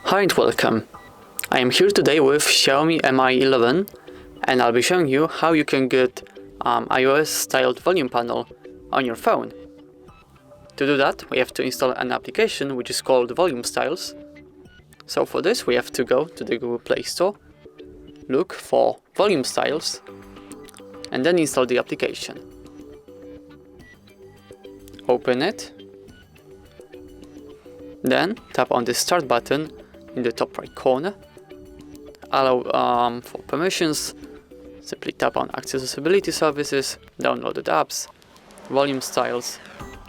Hi and welcome. I am here today with Xiaomi Mi 11 and I'll be showing you how you can get iOS styled volume panel on your phone. To do that, we have to install an application which is called Volume Styles. So for this we have to go to the Google Play Store, look for Volume Styles and then install the application. Open it, then tap on the Start button in the top right corner. Allow for permissions, simply tap on Accessibility Services, Downloaded Apps, Volume Styles,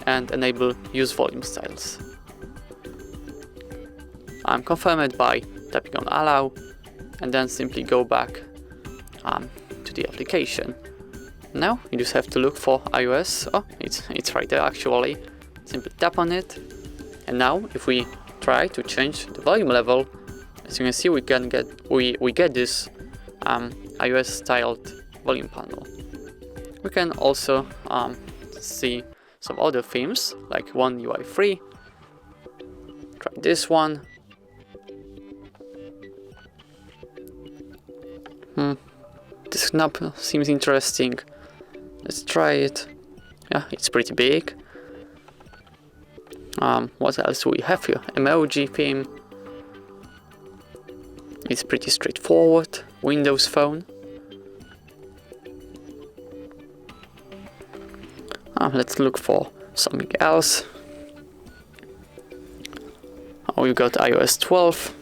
and enable Use Volume Styles. Confirm it by tapping on Allow, and then simply go back to the application. Now you just have to look for iOS. Oh, it's right there actually. Simply tap on it, and now if we try to change the volume level, as you can see, we get this iOS styled volume panel. We can also see some other themes like One UI 3. Try this one. This knob seems interesting. Let's try it. Yeah, it's pretty big. What else do we have here? Emoji theme. It's pretty straightforward. Windows Phone. Let's look for something else. We've got iOS 12.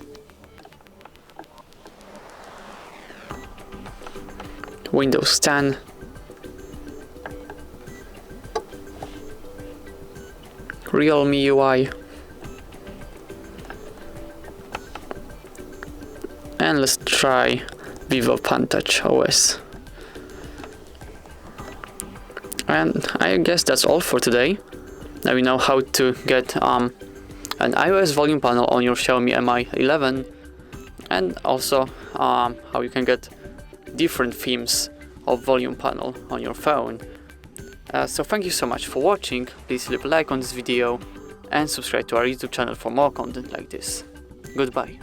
Windows 10. Realme UI. And let's try Vivo PanTouch OS. And I guess that's all for today. Now you know how to get an iOS volume panel on your Xiaomi Mi 11, and also how you can get different themes of volume panel on your phone. So thank you so much for watching. Please leave a like on this video and subscribe to our YouTube channel for more content like this. Goodbye.